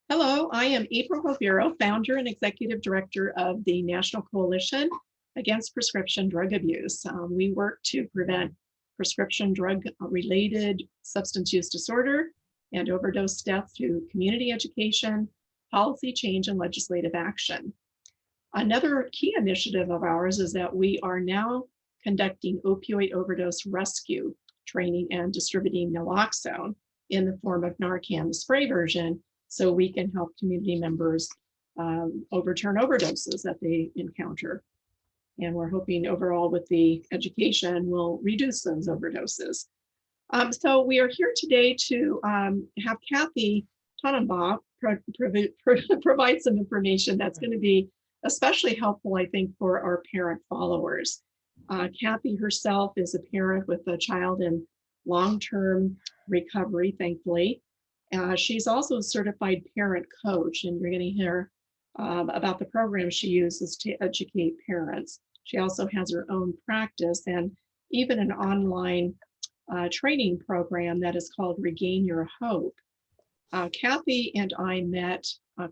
Hello, I am April Rovero, founder and executive director of the National Coalition Against Prescription Drug Abuse. We work to prevent prescription drug-related substance use disorder and overdose death through community education, policy change, and legislative action. Another key initiative of ours is that we are now conducting opioid overdose rescue training and distributing naloxone in the form of Narcan, the spray version, so we can help community members overturn overdoses that they encounter. And we're hoping overall with the education will reduce those overdoses. So we are here today to have Cathy Taughinbaugh provide some information that's going to be especially helpful, I think, for our parent followers. Cathy herself is a parent with a child in long-term recovery, thankfully. She's also a certified parent coach, and you're going to hear about the program she uses to educate parents. She also has her own practice and even an online training program that is called Regain Your Hope. Cathy and I met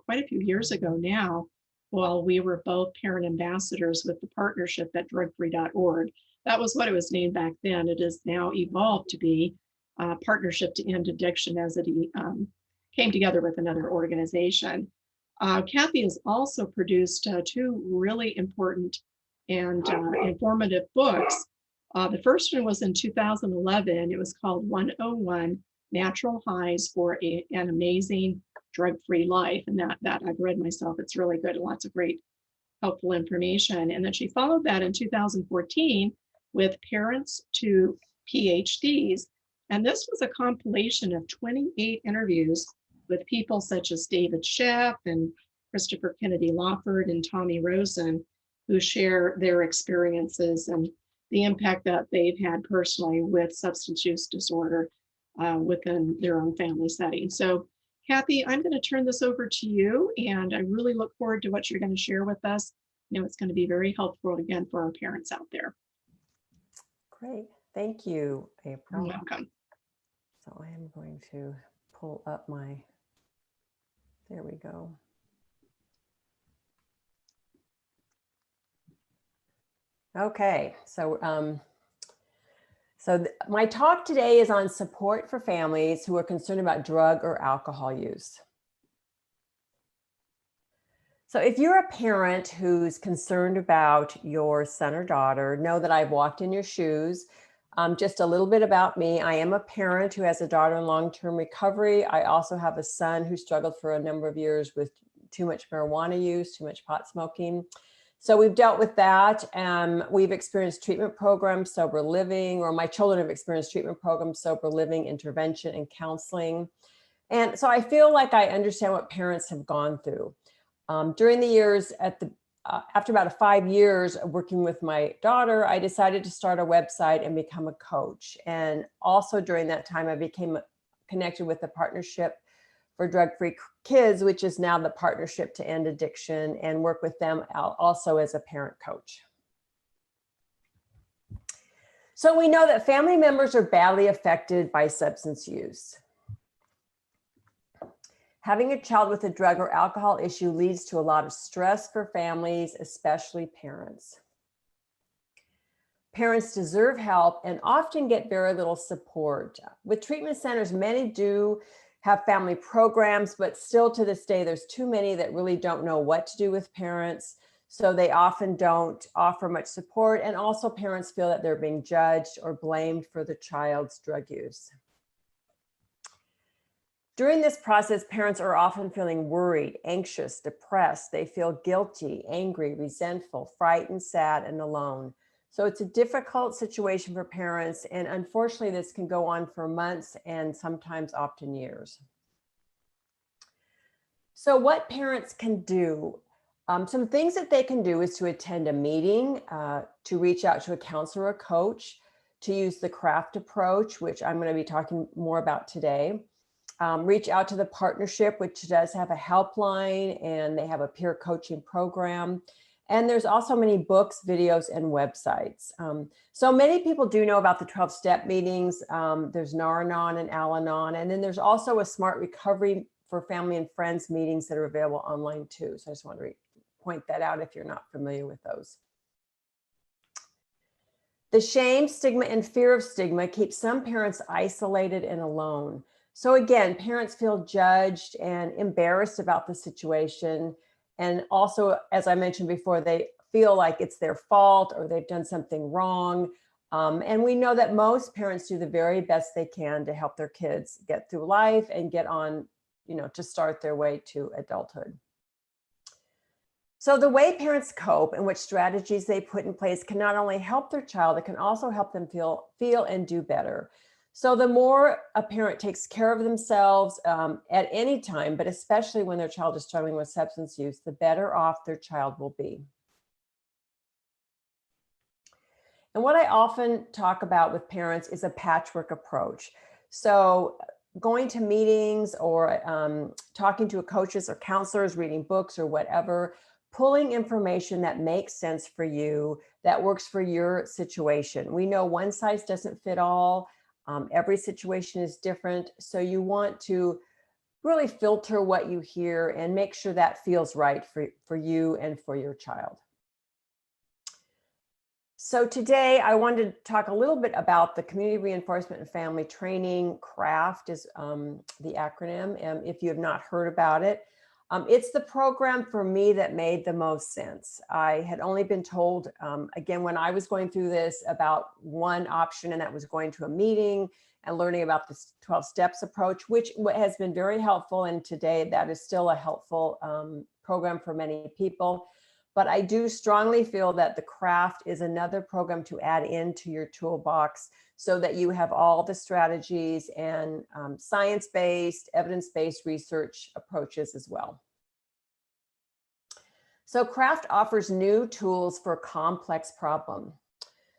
quite a few years ago now while we were both parent ambassadors with the partnership at drugfree.org. That was what it was named back then. It has now evolved to be Partnership to End Addiction as it came together with another organization. Cathy has also produced two really important and informative books. The first one was in 2011. It was called 101 Natural Highs for an Amazing Drug-Free Life. And that I've read myself. It's really good. Lots of great helpful information. And then she followed that in 2014 with Parents to PhDs. And this was a compilation of 28 interviews with people such as David Sheff and Christopher Kennedy Lawford and Tommy Rosen, who share their experiences and the impact that they've had personally with substance use disorder within their own family setting. So, Cathy, I'm going to turn this over to you, and I really look forward to what you're going to share with us. You know, it's going to be very helpful again for our parents out there. Great. Thank you, April. You're welcome. So I am going to pull up there we go. Okay, so my talk today is on support for families who are concerned about drug or alcohol use. So if you're a parent who's concerned about your son or daughter, know that I've walked in your shoes. Just a little bit about me. I am a parent who has a daughter in long-term recovery. I also have a son who struggled for a number of years with too much marijuana use, too much pot smoking. So we've dealt with that. We've experienced treatment programs, sober living, or my children have experienced treatment programs, sober living, intervention, and counseling. And so I feel like I understand what parents have gone through. During the years after about 5 years of working with my daughter, I decided to start a website and become a coach. And also during that time, I became connected with the Partnership for Drug-Free Kids, which is now the Partnership to End Addiction, and work with them also as a parent coach. So we know that family members are badly affected by substance use. Having a child with a drug or alcohol issue leads to a lot of stress for families, especially parents. Parents deserve help and often get very little support. With treatment centers, many do have family programs, but still to this day, there's too many that really don't know what to do with parents. So they often don't offer much support. And also parents feel that they're being judged or blamed for the child's drug use. During this process, parents are often feeling worried, anxious, depressed. They feel guilty, angry, resentful, frightened, sad, and alone. So it's a difficult situation for parents, and unfortunately, this can go on for months and sometimes often years. So what parents can do, some things that they can do is to attend a meeting, to reach out to a counselor or coach, to use the CRAFT approach, which I'm going to be talking more about today. Reach out to the partnership, which does have a helpline, and they have a peer coaching program. And there's also many books, videos, and websites. So many people do know about the 12-step meetings. There's Nar-Anon and Al-Anon. And then there's also a Smart Recovery for family and friends meetings that are available online too. So I just want to point that out if you're not familiar with those. The shame, stigma, and fear of stigma keep some parents isolated and alone. So again, parents feel judged and embarrassed about the situation. And also, as I mentioned before, they feel like it's their fault or they've done something wrong. And we know that most parents do the very best they can to help their kids get through life and get on, to start their way to adulthood. So the way parents cope and what strategies they put in place can not only help their child, it can also help them feel and do better. So the more a parent takes care of themselves at any time, but especially when their child is struggling with substance use, the better off their child will be. And what I often talk about with parents is a patchwork approach. So going to meetings or talking to coaches or counselors, reading books or whatever, pulling information that makes sense for you, that works for your situation. We know one size doesn't fit all. Every situation is different. So you want to really filter what you hear and make sure that feels right for you and for your child. So today I wanted to talk a little bit about the Community Reinforcement and Family Training. CRAFT is the acronym, if you have not heard about it. It's the program for me that made the most sense. I had only been told, again, when I was going through this, about one option, and that was going to a meeting and learning about the 12 steps approach, which has been very helpful. And today that is still a helpful program for many people. But I do strongly feel that the CRAFT is another program to add into your toolbox so that you have all the strategies and science-based, evidence-based research approaches as well. So CRAFT offers new tools for a complex problem.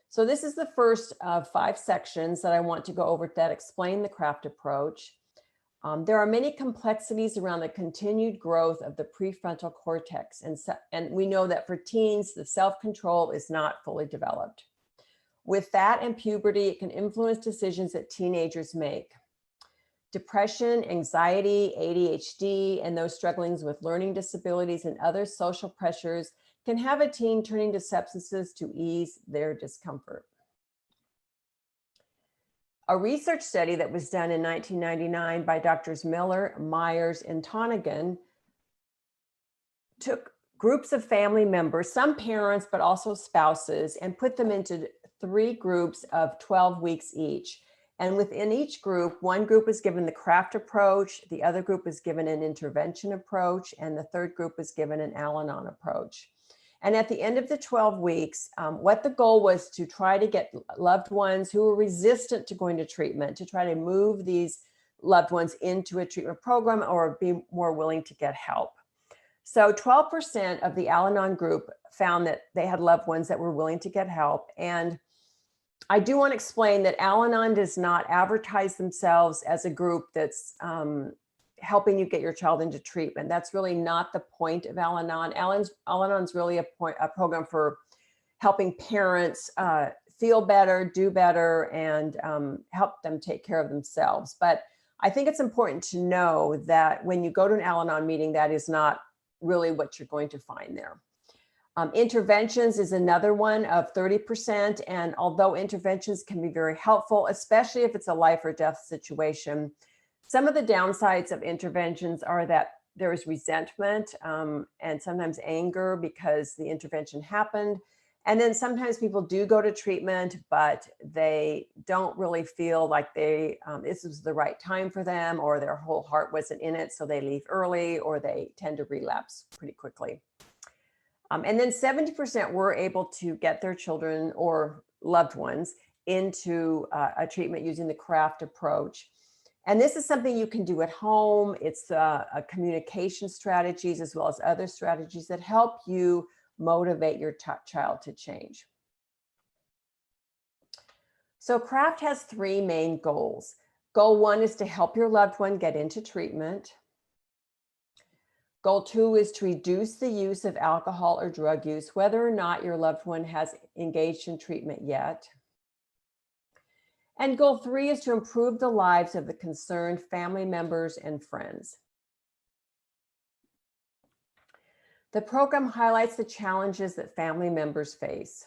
So this is the first of 5 sections that I want to go over that explain the CRAFT approach. There are many complexities around the continued growth of the prefrontal cortex. And we know that for teens, the self-control is not fully developed. With that and puberty, it can influence decisions that teenagers make. Depression, anxiety, ADHD, and those struggling with learning disabilities and other social pressures can have a teen turning to substances to ease their discomfort. A research study that was done in 1999 by Drs. Miller, Myers, and Taughinbaugh took groups of family members, some parents, but also spouses, and put them into 3 groups of 12 weeks each. And within each group, one group was given the CRAFT approach, the other group was given an intervention approach, and the third group was given an Al-Anon approach. And at the end of the 12 weeks, what the goal was to try to get loved ones who were resistant to going to treatment, to try to move these loved ones into a treatment program or be more willing to get help. So 12% of the Al-Anon group found that they had loved ones that were willing to get help. And I do want to explain that Al-Anon does not advertise themselves as a group that's helping you get your child into treatment. That's really not the point of Al-Anon. Al-Anon is really a program for helping parents feel better, do better, and help them take care of themselves. But I think it's important to know that when you go to an Al-Anon meeting, that is not really what you're going to find there. Interventions is another one of 30%. And although interventions can be very helpful, especially if it's a life or death situation, some of the downsides of interventions are that there is resentment and sometimes anger because the intervention happened. And then sometimes people do go to treatment, but they don't really feel like this was the right time for them, or their whole heart wasn't in it, so they leave early, or they tend to relapse pretty quickly. And then 70% were able to get their children or loved ones into a treatment using the CRAFT approach. And this is something you can do at home. It's a communication strategies as well as other strategies that help you motivate your child to change. So CRAFT has 3 main goals. Goal 1 is to help your loved one get into treatment. Goal 2 is to reduce the use of alcohol or drug use, whether or not your loved one has engaged in treatment yet. And goal 3 is to improve the lives of the concerned family members and friends. The program highlights the challenges that family members face.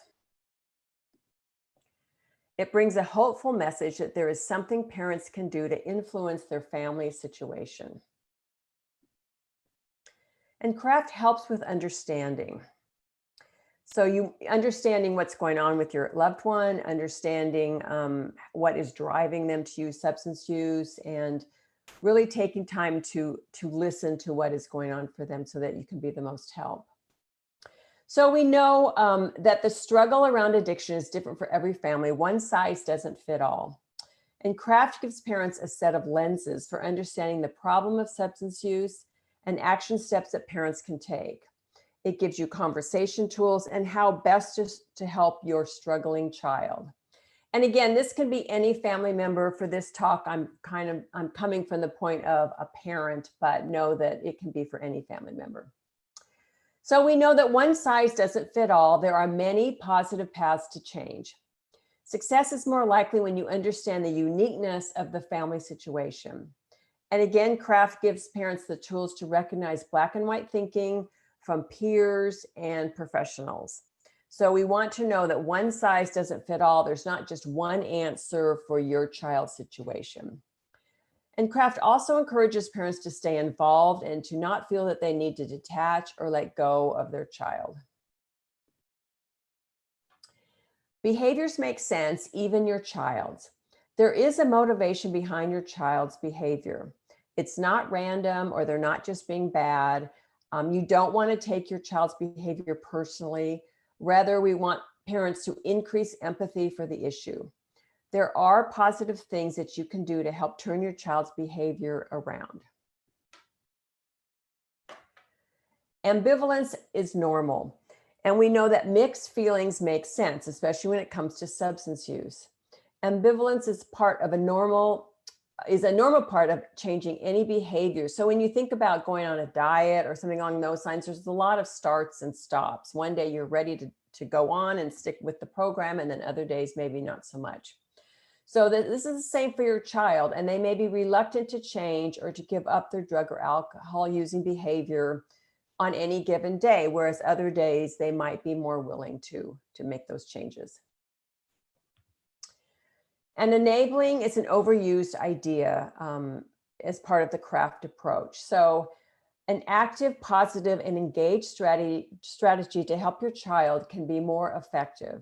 It brings a hopeful message that there is something parents can do to influence their family situation. And CRAFT helps with understanding. So you understanding what's going on with your loved one, understanding what is driving them to use substance use, and really taking time to listen to what is going on for them so that you can be the most help. So we know that the struggle around addiction is different for every family. One size doesn't fit all. And CRAFT gives parents a set of lenses for understanding the problem of substance use and action steps that parents can take. It gives you conversation tools and how best to help your struggling child. And again, this can be any family member. For this talk, I'm coming from the point of a parent, but know that it can be for any family member. So we know that one size doesn't fit all. There are many positive paths to change. Success is more likely when you understand the uniqueness of the family situation. And again, CRAFT gives parents the tools to recognize black and white thinking from peers and professionals. So we want to know that one size doesn't fit all. There's not just one answer for your child's situation. And CRAFT also encourages parents to stay involved and to not feel that they need to detach or let go of their child. Behaviors make sense, even your child's. There is a motivation behind your child's behavior. It's not random, or they're not just being bad. You don't want to take your child's behavior personally. Rather, we want parents to increase empathy for the issue. There are positive things that you can do to help turn your child's behavior around. Ambivalence is normal. And we know that mixed feelings make sense, especially when it comes to substance use. Ambivalence is a normal part of changing any behavior. So when you think about going on a diet or something along those lines, there's a lot of starts and stops. One day you're ready to go on and stick with the program, and then other days maybe not so much. So this is the same for your child, and they may be reluctant to change or to give up their drug or alcohol using behavior on any given day, whereas other days they might be more willing to make those changes. And enabling is an overused idea as part of the CRAFT approach. So an active, positive, and engaged strategy to help your child can be more effective.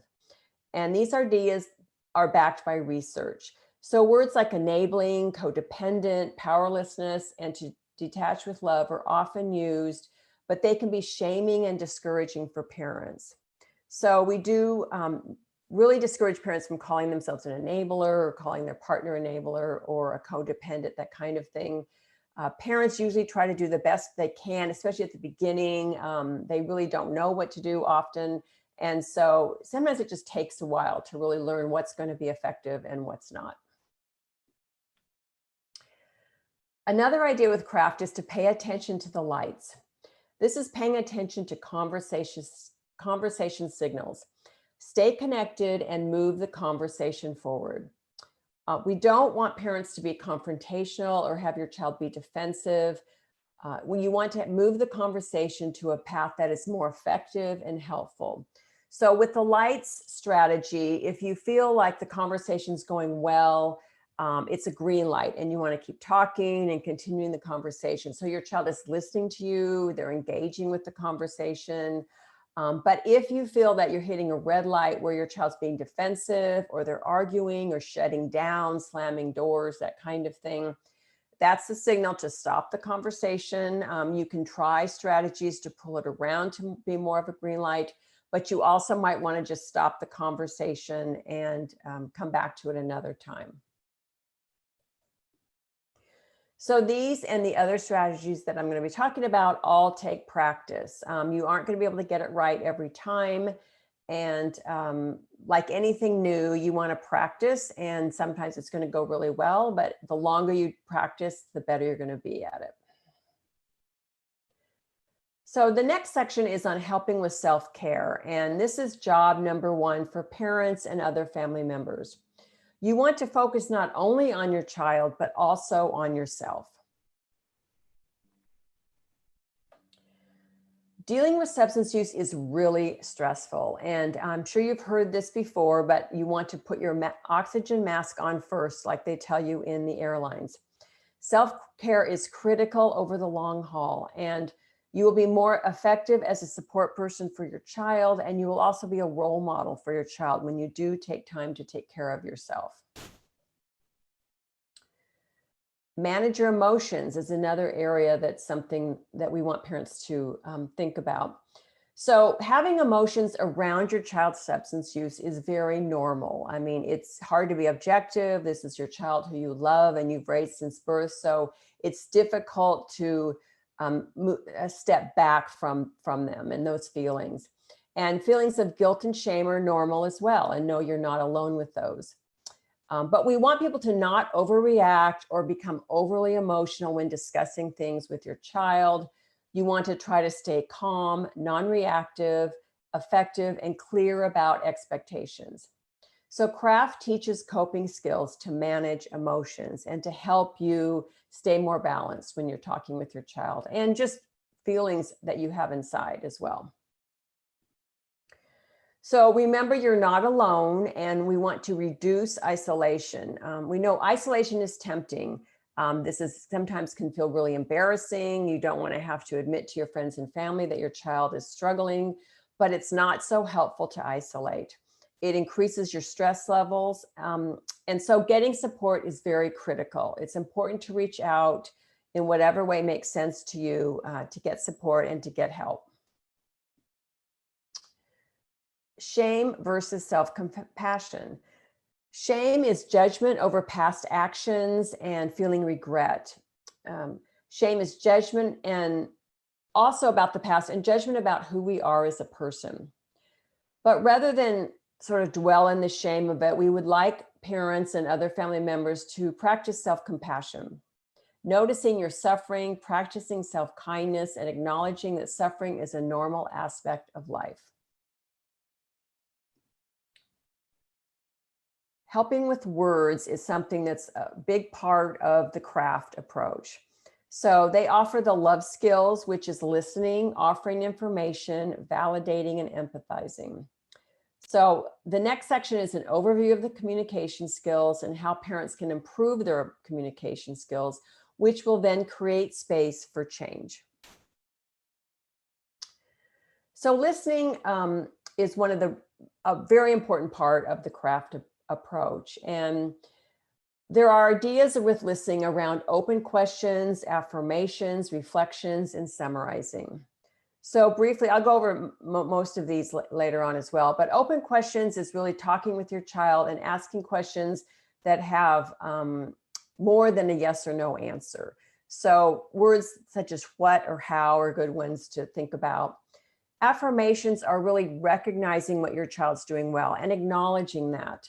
And these ideas are backed by research. So words like enabling, codependent, powerlessness, and to detach with love are often used, but they can be shaming and discouraging for parents. So we do really discourage parents from calling themselves an enabler or calling their partner enabler or a codependent, that kind of thing. Parents usually try to do the best they can, especially at the beginning. They really don't know what to do often. And so sometimes it just takes a while to really learn what's going to be effective and what's not. Another idea with CRAFT is to pay attention to the lights. This is paying attention to conversation signals. Stay connected and move the conversation forward. We don't want parents to be confrontational or have your child be defensive. When you want to move the conversation to a path that is more effective and helpful. So with the lights strategy, if you feel like the conversation's going well, it's a green light and you want to keep talking and continuing the conversation. So your child is listening to you, they're engaging with the conversation. But if you feel that you're hitting a red light where your child's being defensive or they're arguing or shutting down, slamming doors, that kind of thing, that's the signal to stop the conversation. You can try strategies to pull it around to be more of a green light, but you also might want to just stop the conversation and come back to it another time. So these and the other strategies that I'm going to be talking about all take practice. You aren't going to be able to get it right every time. And like anything new, you want to practice, and sometimes it's going to go really well, but the longer you practice, the better you're going to be at it. So the next section is on helping with self-care. And this is job number one for parents and other family members. You want to focus not only on your child, but also on yourself. Dealing with substance use is really stressful. And I'm sure you've heard this before, but you want to put your oxygen mask on first, like they tell you in the airlines. Self-care is critical over the long haul, and you will be more effective as a support person for your child, and you will also be a role model for your child when you do take time to take care of yourself. Manage your emotions is another area that's something that we want parents to think about. So having emotions around your child's substance use is very normal. I mean, it's hard to be objective. This is your child who you love and you've raised since birth. So it's difficult to step back from them and those feelings. And feelings of guilt and shame are normal as well. And no, you're not alone with those. But we want people to not overreact or become overly emotional when discussing things with your child. You want to try to stay calm, non-reactive, effective, and clear about expectations. So craft teaches coping skills to manage emotions and to help you stay more balanced when you're talking with your child, and just feelings that you have inside as well. So remember, you're not alone, and we want to reduce isolation. We know isolation is tempting. This is sometimes can feel really embarrassing. You don't want to have to admit to your friends and family that your child is struggling, but it's not so helpful to isolate. It increases your stress levels. And so getting support is very critical. It's important to reach out in whatever way makes sense to you to get support and to get help. Shame versus self-compassion. Shame is judgment over past actions and feeling regret. Shame is judgment and also about the past and judgment about who we are as a person. But rather than sort of dwell in the shame of it, we would like parents and other family members to practice self-compassion. Noticing your suffering, practicing self-kindness, and acknowledging that suffering is a normal aspect of life. Helping with words is something that's a big part of the craft approach. So they offer the love skills, which is listening, offering information, validating, and empathizing. So the next section is an overview of the communication skills and how parents can improve their communication skills, which will then create space for change. So listening is one of a very important part of the craft approach. And there are ideas with listening around open questions, affirmations, reflections, and summarizing. So briefly, I'll go over most of these later on as well, but open questions is really talking with your child and asking questions that have more than a yes or no answer. So words such as what or how are good ones to think about. Affirmations are really recognizing what your child's doing well and acknowledging that.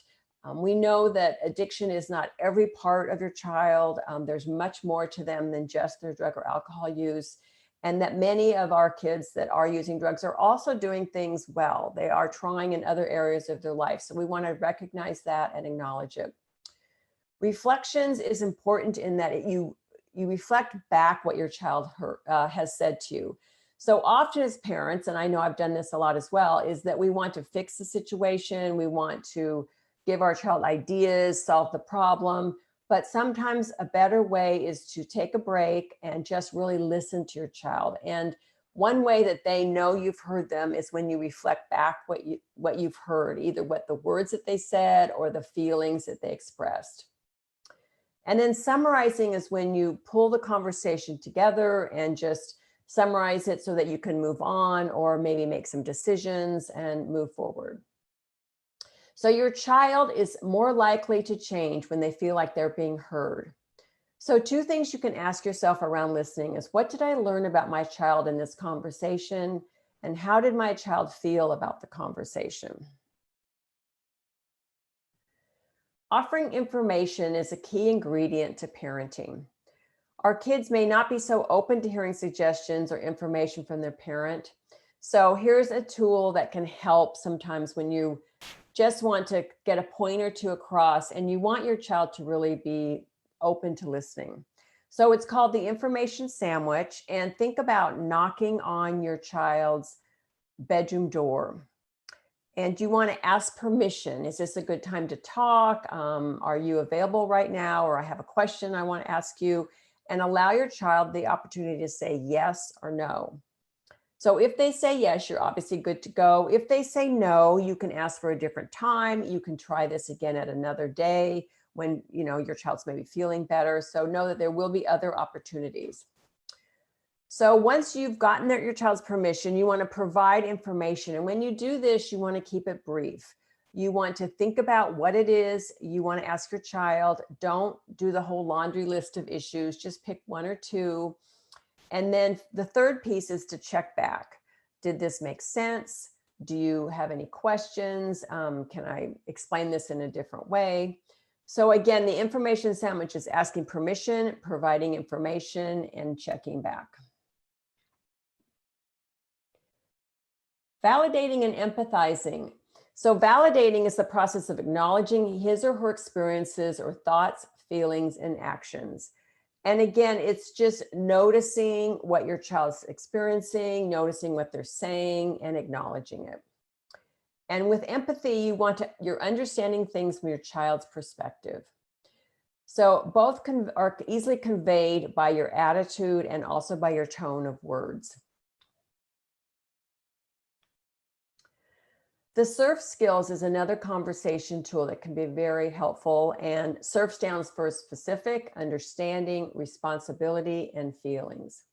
We know that addiction is not every part of your child. There's much more to them than just their drug or alcohol use. And that many of our kids that are using drugs are also doing things well. They are trying in other areas of their life. So we want to recognize that and acknowledge it. Reflections is important in that you reflect back what your child has said to you. So often as parents, and I know I've done this a lot as well, is that we want to fix the situation. We want to give our child ideas, solve the problem. But sometimes a better way is to take a break and just really listen to your child. And one way that they know you've heard them is when you reflect back what you've heard, either what the words that they said or the feelings that they expressed. And then summarizing is when you pull the conversation together and just summarize it so that you can move on or maybe make some decisions and move forward. So your child is more likely to change when they feel like they're being heard. So two things you can ask yourself around listening is, what did I learn about my child in this conversation? And how did my child feel about the conversation? Offering information is a key ingredient to parenting. Our kids may not be so open to hearing suggestions or information from their parent. So here's a tool that can help sometimes when you just want to get a point or two across and you want your child to really be open to listening. So it's called the information sandwich, and think about knocking on your child's bedroom door. And you want to ask permission. Is this a good time to talk? Are you available right now? Or I have a question I want to ask you, and allow your child the opportunity to say yes or no. So if they say yes, you're obviously good to go. If they say no, you can ask for a different time. You can try this again at another day when your child's maybe feeling better. So know that there will be other opportunities. So once you've gotten your child's permission, you want to provide information. And when you do this, you want to keep it brief. You want to think about what it is you want to ask your child. Don't do the whole laundry list of issues. Just pick one or two. And then the third piece is to check back. Did this make sense? Do you have any questions? Can I explain this in a different way? So again, the information sandwich is asking permission, providing information, and checking back. Validating and empathizing. So validating is the process of acknowledging his or her experiences or thoughts, feelings, and actions. And again, it's just noticing what your child's experiencing, noticing what they're saying, and acknowledging it. And with empathy, you're understanding things from your child's perspective. So both are easily conveyed by your attitude and also by your tone of words. The SURF skills is another conversation tool that can be very helpful, and SURF stands for specific, understanding, responsibility, and feelings.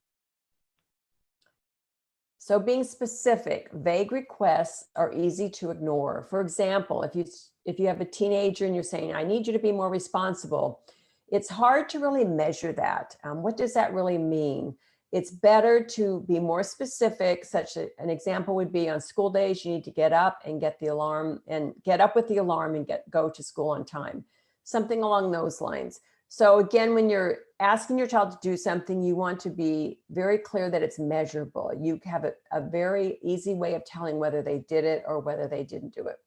So being specific, vague requests are easy to ignore. For example, if you have a teenager and you're saying, I need you to be more responsible, it's hard to really measure that. What does that really mean? It's better to be more specific. An example would be on school days, you need to get up and get up with the alarm and go to school on time. Something along those lines. So again, when you're asking your child to do something, you want to be very clear that it's measurable. You have a very easy way of telling whether they did it or whether they didn't do it.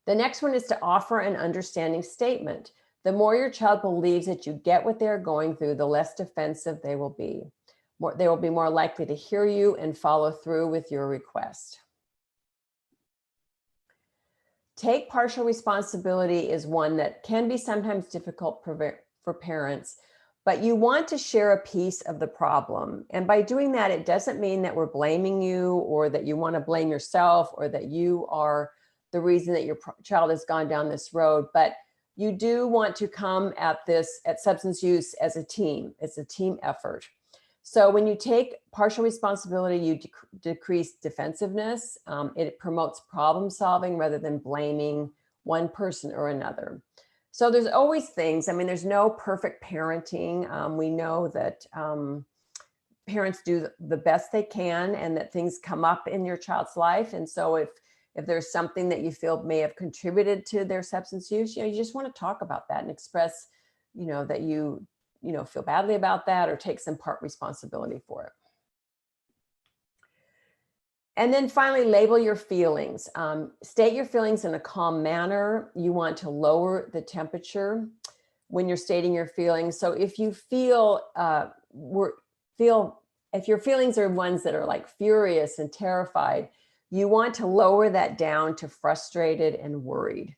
The next one is to offer an understanding statement. The more your child believes that you get what they're going through, the less defensive they will be. They will be more likely to hear you and follow through with your request. Take partial responsibility is one that can be sometimes difficult for parents, but you want to share a piece of the problem. And by doing that, it doesn't mean that we're blaming you or that you want to blame yourself or that you are the reason that your child has gone down this road, but you do want to come at substance use as a team. It's a team effort. So when you take partial responsibility, you decrease defensiveness. It promotes problem solving rather than blaming one person or another. So there's always things. I mean, there's no perfect parenting. We know that parents do the best they can and that things come up in your child's life. And so if there's something that you feel may have contributed to their substance use, you just want to talk about that and express, that you feel badly about that or take some part responsibility for it. And then finally, label your feelings. State your feelings in a calm manner. You want to lower the temperature when you're stating your feelings. So if you if your feelings are ones that are like furious and terrified, you want to lower that down to frustrated and worried.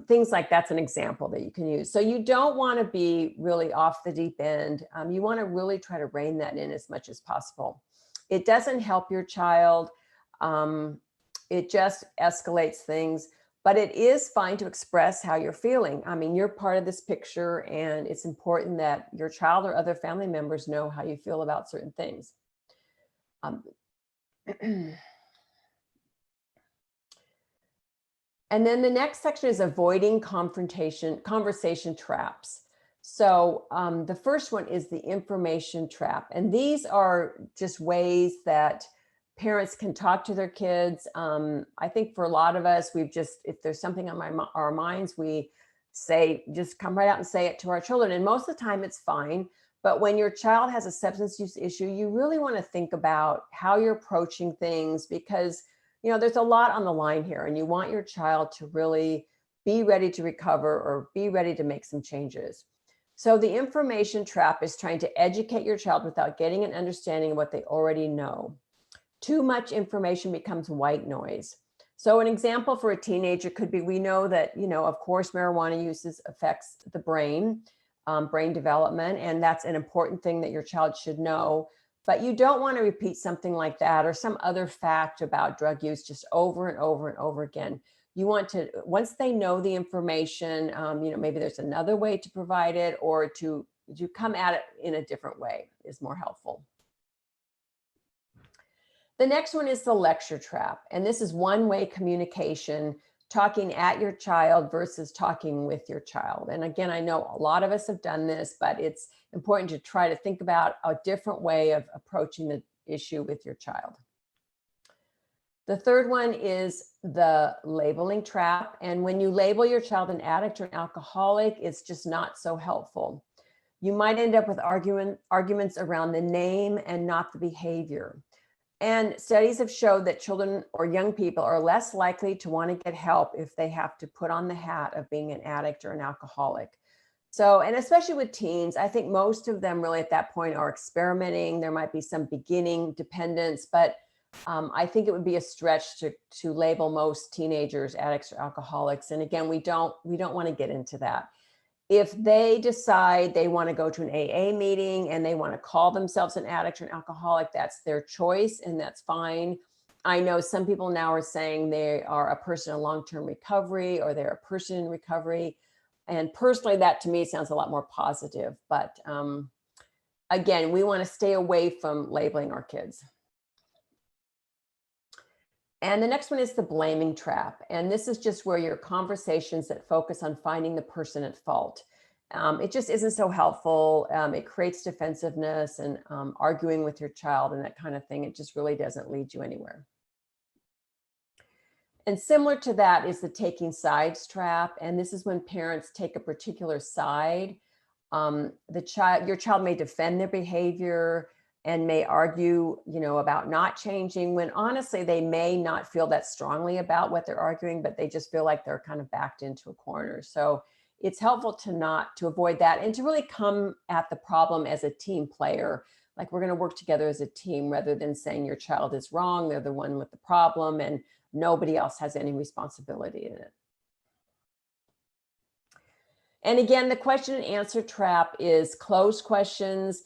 Things like that's an example that you can use. So you don't want to be really off the deep end. You want to really try to rein that in as much as possible. It doesn't help your child. It just escalates things, but it is fine to express how you're feeling. I mean, you're part of this picture, and it's important that your child or other family members know how you feel about certain things. And then the next section is avoiding conversation traps. So the first one is the information trap. And these are just ways that parents can talk to their kids. I think for a lot of us, if there's something on our minds, we just come right out and say it to our children. And most of the time it's fine. But when your child has a substance use issue, you really want to think about how you're approaching things, because there's a lot on the line here, and you want your child to really be ready to recover or be ready to make some changes. So the information trap is trying to educate your child without getting an understanding of what they already know. Too much information becomes white noise. So an example for a teenager could be, we know that, of course, marijuana use affects the brain, brain development, and that's an important thing that your child should know. But you don't want to repeat something like that or some other fact about drug use just over and over and over again. You want to, once they know the information, maybe there's another way to provide it, or to come at it in a different way is more helpful. The next one is the lecture trap. And this is one-way communication, talking at your child versus talking with your child. And again, I know a lot of us have done this, but it's important to try to think about a different way of approaching the issue with your child. The third one is the labeling trap. And when you label your child an addict or an alcoholic, it's just not so helpful. You might end up with arguments around the name and not the behavior. And studies have showed that children or young people are less likely to want to get help if they have to put on the hat of being an addict or an alcoholic. So, and especially with teens, I think most of them really at that point are experimenting. There might be some beginning dependence, but I think it would be a stretch to label most teenagers addicts or alcoholics. And again, we don't want to get into that. If they decide they want to go to an AA meeting and they want to call themselves an addict or an alcoholic, that's their choice and that's fine. I know some people now are saying they are a person in long-term recovery or they're a person in recovery. And personally, that to me sounds a lot more positive. But again, we want to stay away from labeling our kids. And the next one is the blaming trap. And this is just where your conversations that focus on finding the person at fault. It just isn't so helpful. It creates defensiveness and arguing with your child and that kind of thing. It just really doesn't lead you anywhere. And similar to that is the taking sides trap. And this is when parents take a particular side. Your child may defend their behavior and may argue, about not changing, when honestly, they may not feel that strongly about what they're arguing, but they just feel like they're kind of backed into a corner. So it's helpful to avoid that and to really come at the problem as a team player. Like, we're going to work together as a team rather than saying your child is wrong, they're the one with the problem, and nobody else has any responsibility in it. And again, the question and answer trap is closed questions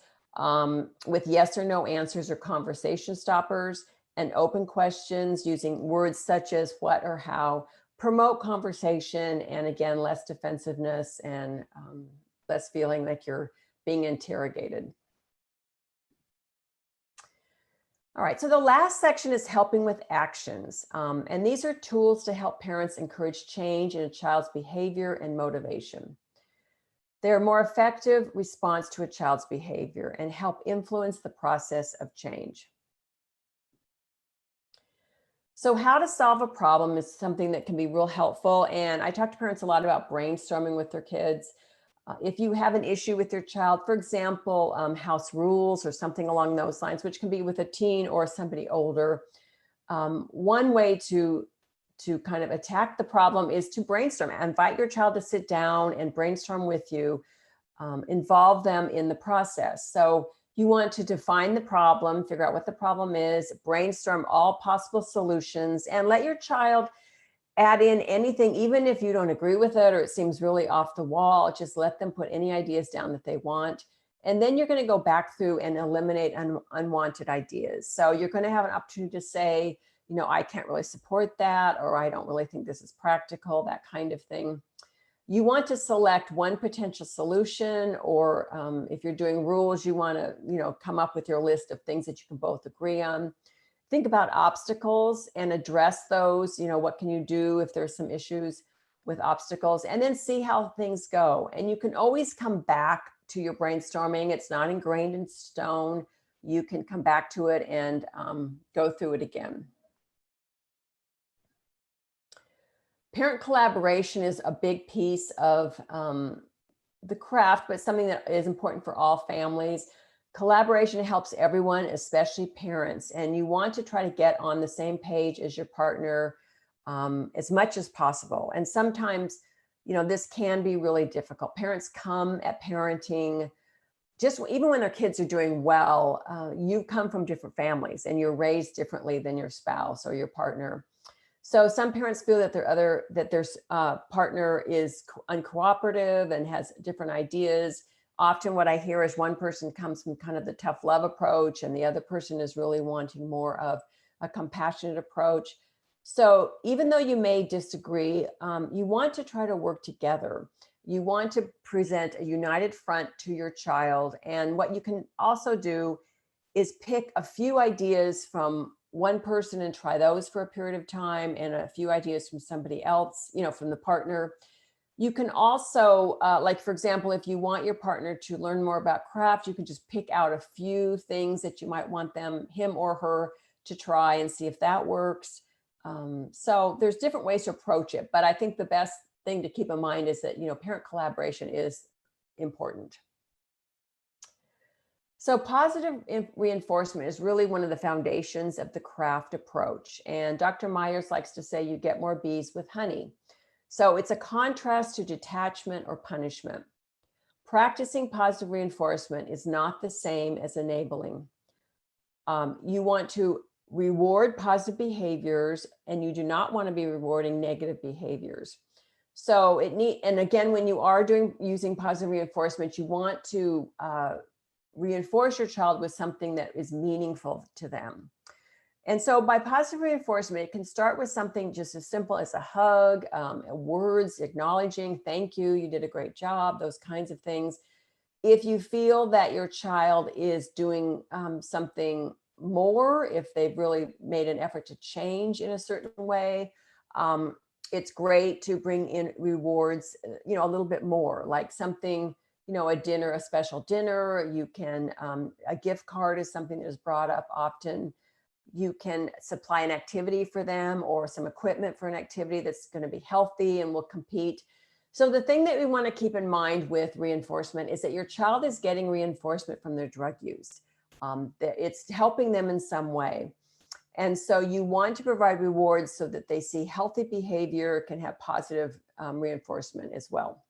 with yes or no answers or conversation stoppers, and open questions using words such as what or how promote conversation, and again, less defensiveness and less feeling like you're being interrogated. All right, so the last section is helping with actions. And these are tools to help parents encourage change in a child's behavior and motivation. They're a more effective response to a child's behavior and help influence the process of change. So how to solve a problem is something that can be real helpful. And I talk to parents a lot about brainstorming with their kids. If you have an issue with your child, for example, house rules or something along those lines, which can be with a teen or somebody older, one way to kind of attack the problem is to brainstorm. Invite your child to sit down and brainstorm with you, involve them in the process. So you want to define the problem, figure out what the problem is, brainstorm all possible solutions, and let your child add in anything, even if you don't agree with it or it seems really off the wall. Just let them put any ideas down that they want. And then you're going to go back through and eliminate unwanted ideas. So you're going to have an opportunity to say, I can't really support that, or I don't really think this is practical, that kind of thing. You want to select one potential solution, or if you're doing rules, you want to, come up with your list of things that you can both agree on. Think about obstacles and address those. What can you do if there's some issues with obstacles, and then see how things go. And you can always come back to your brainstorming. It's not ingrained in stone. You can come back to it and go through it again. Parent collaboration is a big piece of the craft, but something that is important for all families. Collaboration helps everyone, especially parents, and you want to try to get on the same page as your partner as much as possible. And sometimes, this can be really difficult. Parents come at parenting, just even when their kids are doing well, you come from different families and you're raised differently than your spouse or your partner. So some parents feel that their partner is uncooperative and has different ideas. Often what I hear is one person comes from kind of the tough love approach and the other person is really wanting more of a compassionate approach. So even though you may disagree, you want to try to work together. You want to present a united front to your child. And what you can also do is pick a few ideas from one person and try those for a period of time, and a few ideas from somebody else, from the partner. You can also, like, for example, if you want your partner to learn more about craft, you can just pick out a few things that you might want him or her, to try and see if that works. So there's different ways to approach it, but I think the best thing to keep in mind is that, parent collaboration is important. So positive reinforcement is really one of the foundations of the craft approach. And Dr. Myers likes to say you get more bees with honey. So it's a contrast to detachment or punishment. Practicing positive reinforcement is not the same as enabling. You want to reward positive behaviors, and you do not want to be rewarding negative behaviors. So and again, when you are using positive reinforcement, you want to reinforce your child with something that is meaningful to them. And so by positive reinforcement, it can start with something just as simple as a hug, words acknowledging, thank you, you did a great job, those kinds of things. If you feel that your child is doing something more, if they've really made an effort to change in a certain way, it's great to bring in rewards, a little bit more, like something, a dinner, a special dinner. You can, a gift card is something that is brought up often. You can supply an activity for them or some equipment for an activity that's going to be healthy and will compete. So the thing that we want to keep in mind with reinforcement is that your child is getting reinforcement from their drug use. It's helping them in some way. And so you want to provide rewards so that they see healthy behavior, can have positive reinforcement as well.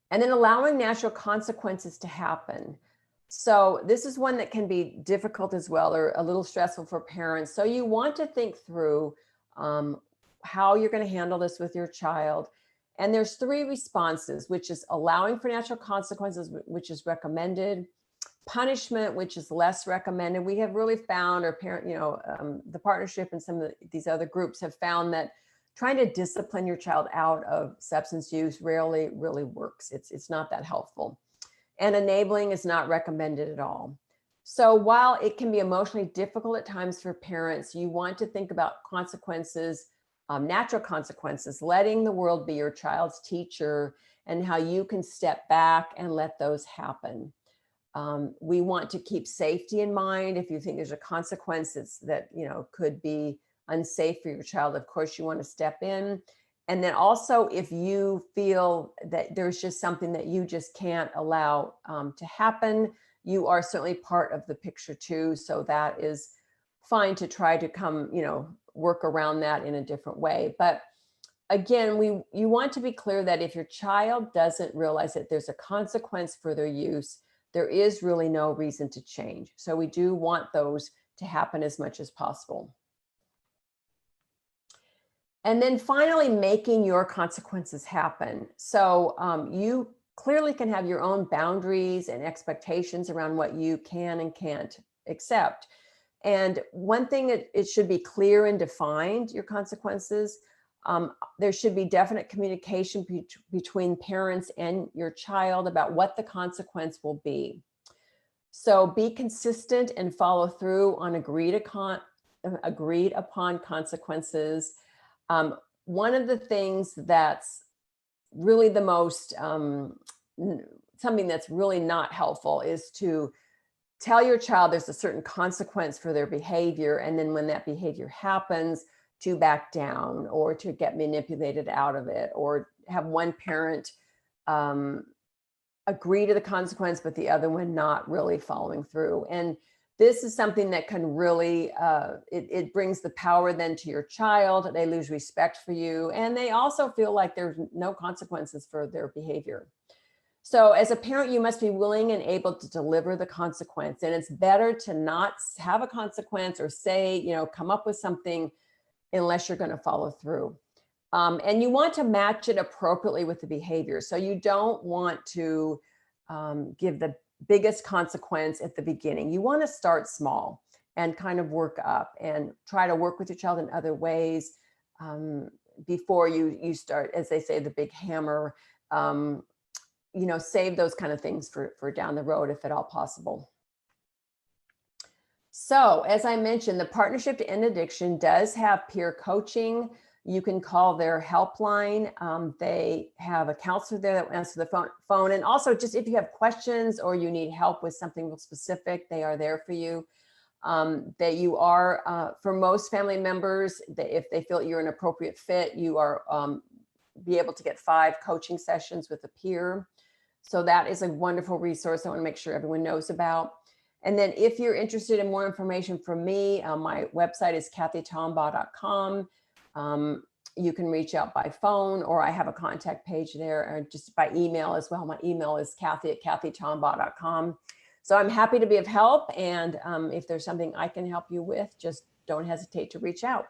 And then allowing natural consequences to happen. So this is one that can be difficult as well, or a little stressful for parents. So you want to think through how you're going to handle this with your child. And there's 3 responses, which is allowing for natural consequences, which is recommended; punishment, which is less recommended. We have really found, or the partnership and some of these other groups have found that trying to discipline your child out of substance use rarely really works. It's not that helpful. And enabling is not recommended at all. So while it can be emotionally difficult at times for parents, you want to think about consequences, natural consequences, letting the world be your child's teacher, and how you can step back and let those happen. We want to keep safety in mind. If you think there's a consequence that could be unsafe for your child, of course you want to step in. And then also, if you feel that there's just something that you just can't allow to happen, you are certainly part of the picture too. So that is fine to try to work around that in a different way. But again, you want to be clear that if your child doesn't realize that there's a consequence for their use, there is really no reason to change. So we do want those to happen as much as possible. And then finally, making your consequences happen. So you clearly can have your own boundaries and expectations around what you can and can't accept. And one thing, it should be clear and defined, your consequences. There should be definite communication between parents and your child about what the consequence will be. So be consistent and follow through on agreed upon consequences. One of the things that's really the most, something that's really not helpful is to tell your child there's a certain consequence for their behavior, and then when that behavior happens, to back down or to get manipulated out of it, or have one parent agree to the consequence, but the other one not really following through. And this is something that can really, it brings the power then to your child. They lose respect for you. And they also feel like there's no consequences for their behavior. So as a parent, you must be willing and able to deliver the consequence. And it's better to not have a consequence or say, come up with something unless you're going to follow through. And you want to match it appropriately with the behavior. So you don't want to give the biggest consequence at the beginning. You want to start small and kind of work up and try to work with your child in other ways before you start, as they say, the big hammer. Save those kind of things for down the road, if at all possible. So as I mentioned, the Partnership to End Addiction does have peer coaching. You can call their helpline. They have a counselor there that will answer the phone. And also, just if you have questions or you need help with something specific, they are there for you. That you are, for most family members, if they feel you're an appropriate fit, you are be able to get 5 coaching sessions with a peer. So that is a wonderful resource I want to make sure everyone knows about. And then if you're interested in more information from me, my website is cathytaughinbaugh.com. You can reach out by phone, or I have a contact page there, or just by email as well. My email is cathy@cathytaughinbaugh.com. So I'm happy to be of help. And if there's something I can help you with, just don't hesitate to reach out.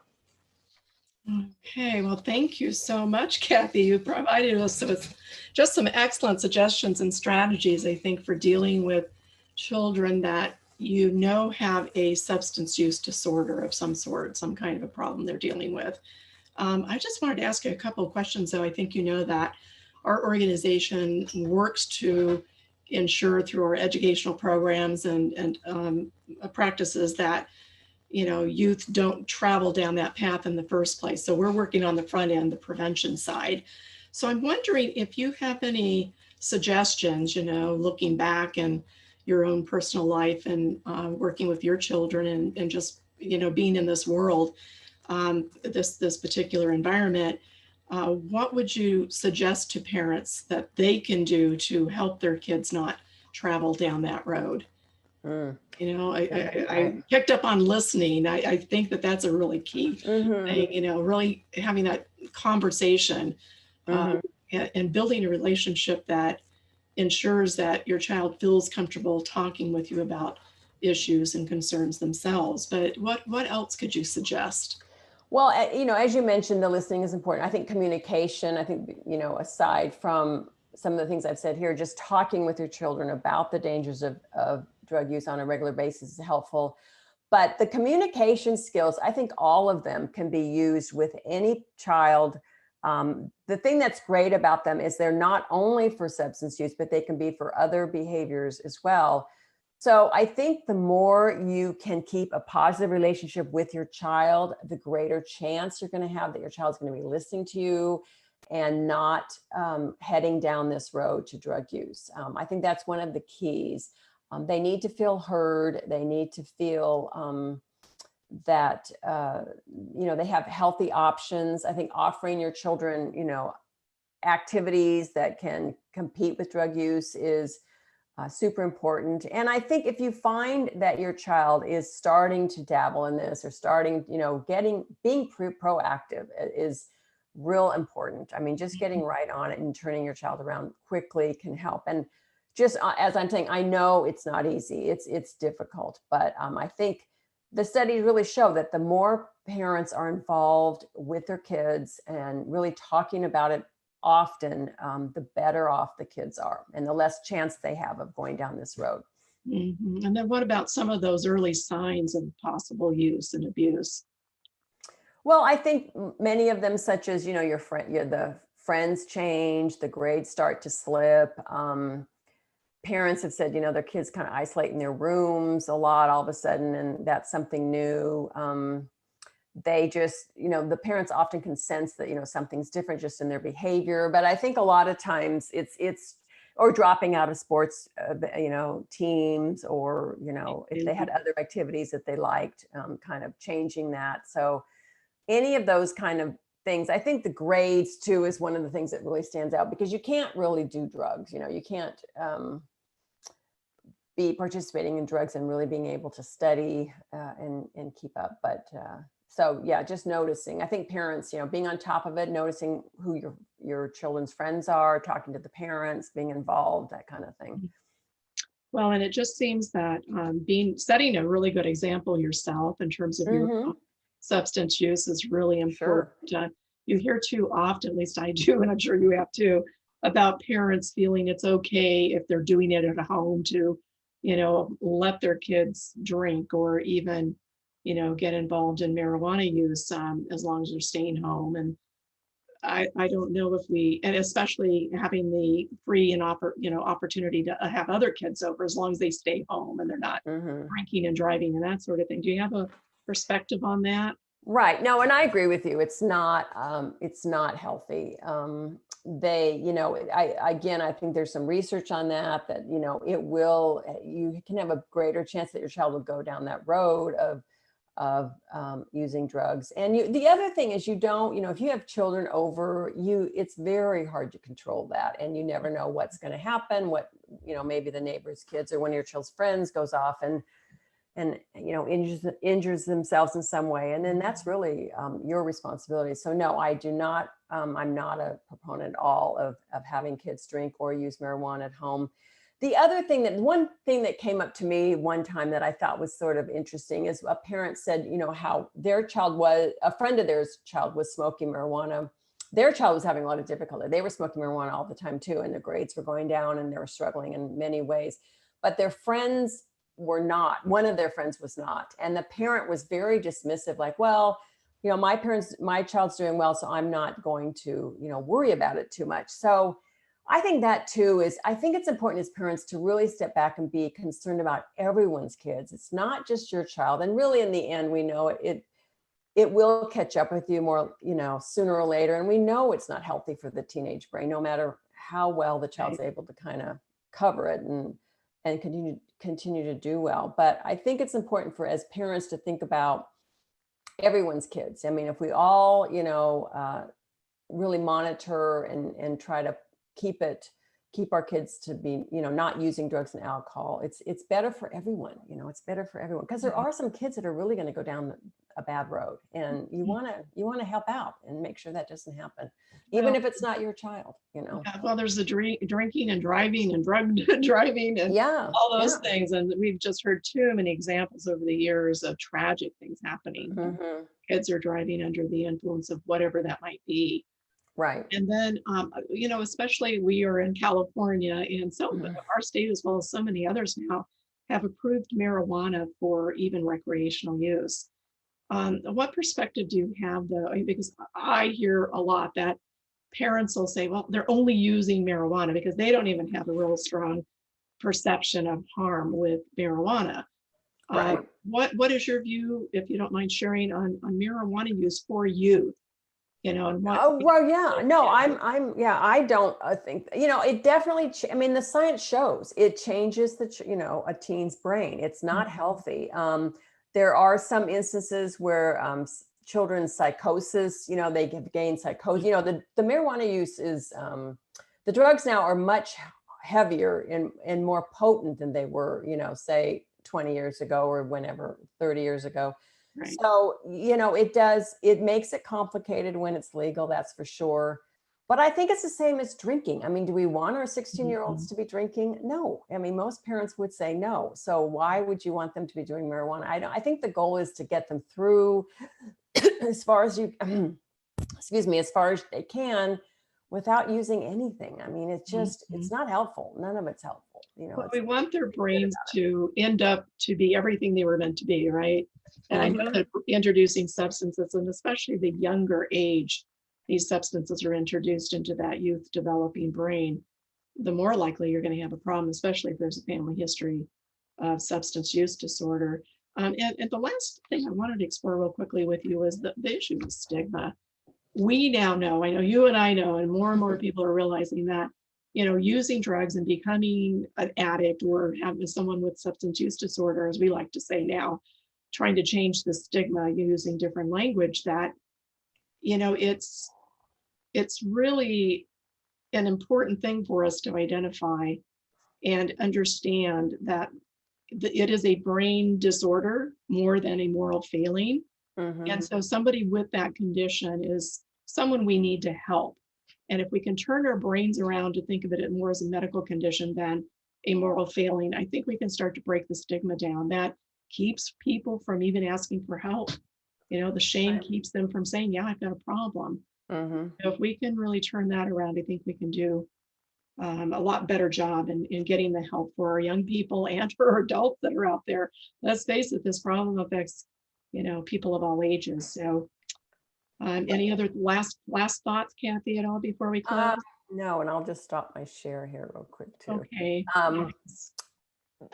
Okay, well, thank you so much, Cathy. You provided us with just some excellent suggestions and strategies, I think, for dealing with children that have a substance use disorder of some sort, some kind of a problem they're dealing with. I just wanted to ask you a couple of questions, though. I think you know that our organization works to ensure through our educational programs and practices that youth don't travel down that path in the first place. So we're working on the front end, the prevention side. So I'm wondering if you have any suggestions, looking back in your own personal life and working with your children and just, being in this world, this particular environment, what would you suggest to parents that they can do to help their kids not travel down that road? I picked up on listening. I think that's a really key thing, really having that conversation and building a relationship that ensures that your child feels comfortable talking with you about issues and concerns themselves. But what else could you suggest? Well, as you mentioned, the listening is important. I think communication, aside from some of the things I've said here, just talking with your children about the dangers of drug use on a regular basis is helpful. But the communication skills, I think all of them can be used with any child. The thing that's great about them is they're not only for substance use, but they can be for other behaviors as well. So I think the more you can keep a positive relationship with your child, the greater chance you're going to have that your child's going to be listening to you and not heading down this road to drug use. I think that's one of the keys. They need to feel heard. They need to feel that, they have healthy options. I think offering your children, activities that can compete with drug use is super important. And I think if you find that your child is starting to dabble in this or starting, being proactive is real important. I mean, just getting right on it and turning your child around quickly can help. And just as I'm saying, I know it's not easy. It's difficult, but I think the studies really show that the more parents are involved with their kids and really talking about it often, the better off the kids are and the less chance they have of going down this road. And then what about some of those early signs of possible use and abuse? Well, I think many of them, such as, the friends change, the grades start to slip. Parents have said, their kids kind of isolate in their rooms a lot all of a sudden, and that's something new. They just, the parents often can sense that, something's different just in their behavior. But I think a lot of times it's or dropping out of sports, teams, or, if they had other activities that they liked, kind of changing that. So any of those kind of things. I think the grades too is one of the things that really stands out because you can't really do drugs. You can't, be participating in drugs and really being able to study and keep up. But so yeah, just noticing. I think parents, being on top of it, noticing who your children's friends are, talking to the parents, being involved, that kind of thing. Well, and it just seems that setting a really good example yourself in terms of your own substance use is really important. Sure. You hear too often, at least I do, and I'm sure you have too, about parents feeling it's okay if they're doing it at home to, let their kids drink or even, get involved in marijuana use as long as they're staying home. And I don't know if and especially having the free and opportunity to have other kids over as long as they stay home and they're not drinking and driving and that sort of thing. Do you have a perspective on that? Right. No, and I agree with you. It's not healthy. I think there's some research on that, you can have a greater chance that your child will go down that road of using drugs. And the other thing is if you have children over, it's very hard to control that. And you never know what's going to happen, maybe the neighbor's kids or one of your child's friends goes off and injures themselves in some way. And then that's really your responsibility. So no, I do not, I'm not a proponent at all of having kids drink or use marijuana at home. One thing that came up to me one time that I thought was sort of interesting is a parent said, how a friend of theirs child was smoking marijuana. Their child was having a lot of difficulty. They were smoking marijuana all the time too, and their grades were going down and they were struggling in many ways, but their friends were not. One of their friends was not. And the parent was very dismissive, like, well, my child's doing well, so I'm not going to, worry about it too much. So I think that too I think it's important as parents to really step back and be concerned about everyone's kids. It's not just your child. And really in the end, we know it will catch up with you more, sooner or later. And we know it's not healthy for the teenage brain, no matter how well the child's able to kind of cover it and continue to do well. But I think it's important as parents to think about everyone's kids. I mean, if we all, really monitor and try to keep our kids to be, not using drugs and alcohol, it's better for everyone. It's better for everyone, because there are some kids that are really going to go down a bad road, and you want to help out and make sure that doesn't happen, even if it's not your child. Yeah, well, there's the drinking and driving and drug driving and all those things, and we've just heard too many examples over the years of tragic things happening. Kids are driving under the influence of whatever that might be. Right. And then, especially we are in California, and our state, as well as so many others now, have approved marijuana for even recreational use. What perspective do you have, though? Because I hear a lot that parents will say, well, they're only using marijuana because they don't even have a real strong perception of harm with marijuana. Right. What is your view, if you don't mind sharing, on marijuana use for youth? And what? Oh, well, yeah, no, I don't think, it definitely, the science shows it changes a teen's brain. It's not healthy. There are some instances where children's psychosis, they have gained psychosis. The marijuana use is, the drugs now are much heavier and more potent than they were, say 20 years ago or whenever, 30 years ago. Right. So, it makes it complicated when it's legal, that's for sure. But I think it's the same as drinking. I mean, do we want our 16-year-olds to be drinking? No. I mean, most parents would say no. So why would you want them to be doing marijuana? I think the goal is to get them through as far as as far as they can without using anything. I mean, it's just, it's not helpful. None of it's helpful. Well, we want their brains to end up to be everything they were meant to be, right? And I know that introducing substances, and especially the younger age, these substances are introduced into that youth developing brain, the more likely you're going to have a problem, especially if there's a family history of substance use disorder. And the last thing I wanted to explore real quickly with you is the issue of stigma. We now know, I know you and I know, and more people are realizing that, using drugs and becoming an addict or having someone with substance use disorder, as we like to say now, trying to change the stigma using different language, that, it's really an important thing for us to identify and understand that it is a brain disorder more than a moral failing. And so somebody with that condition is someone we need to help. And if we can turn our brains around to think of it more as a medical condition than a moral failing, I think we can start to break the stigma down. That keeps people from even asking for help. You know, the shame keeps them from saying, yeah, I've got a problem. So if we can really turn that around, I think we can do a lot better job in getting the help for our young people and for our adults that are out there. Let's face it, this problem affects, you know, people of all ages. So any other last thoughts, Cathy, at all before we close? No, and I'll just stop my share here real quick too. Okay.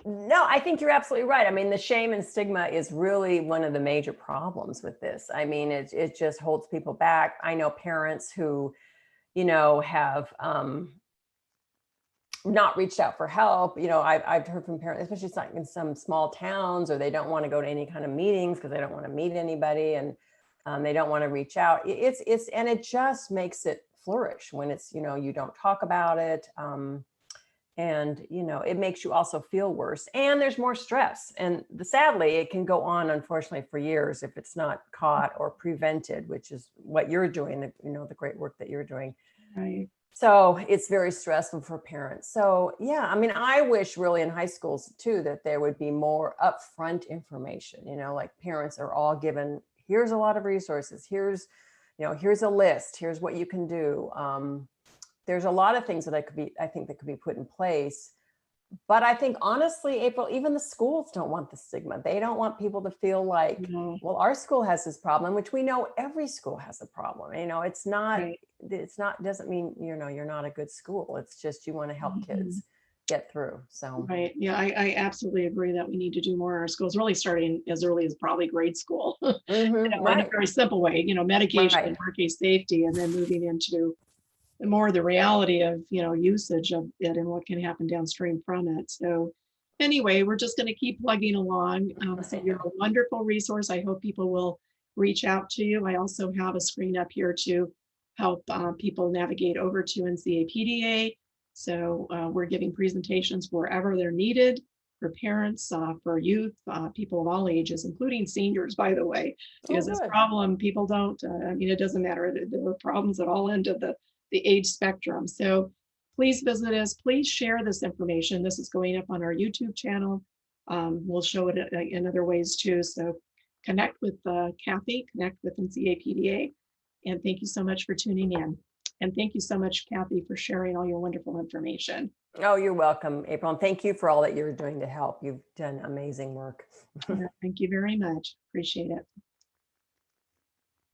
No, I think you're absolutely right. I mean, the shame and stigma is really one of the major problems with this. I mean, it just holds people back. I know parents who, you know, have not reached out for help. You know, I've heard from parents, especially in some small towns, or they don't want to go to any kind of meetings because they don't want to meet anybody, and they don't want to reach out. And it just makes it flourish when it's, you know, you don't talk about it. And, you know, it makes you also feel worse, and there's more stress. And sadly, it can go on, unfortunately, for years if it's not caught or prevented, which is what you're doing, you know, the great work that you're doing. Right. So it's very stressful for parents. So, yeah, I mean, I wish really in high schools too, that there would be more upfront information, you know, like parents are all given, here's a lot of resources. Here's, you know, here's a list, here's what you can do. There's a lot of things that I think that could be put in place. But I think honestly, April, even the schools don't want the stigma. They don't want people to feel like, well, our school has this problem, which we know every school has a problem. You know, it's not, doesn't mean, you know, you're not a good school. It's just, you want to help kids get through. So. Right. Yeah, I absolutely agree that we need to do more in our schools, really starting as early as probably grade school, you know, in a very simple way, you know, medication and workplace safety, and then moving into more the reality of, you know, usage of it and what can happen downstream from it. So anyway, we're just going to keep plugging along. So you're a wonderful resource. I hope people will reach out to you. I also have a screen up here to help people navigate over to NCAPDA. So we're giving presentations wherever they're needed for parents, for youth, people of all ages, including seniors, by the way, because this problem, people don't, I mean, it doesn't matter. There are problems at all ends of the age spectrum. So please visit us. Please share this information. This is going up on our YouTube channel. We'll show it in other ways too. So connect with Cathy, connect with NCAPDA. And thank you so much for tuning in. And thank you so much, Cathy, for sharing all your wonderful information. Oh, you're welcome, April. And thank you for all that you're doing to help. You've done amazing work. Thank you very much. Appreciate it.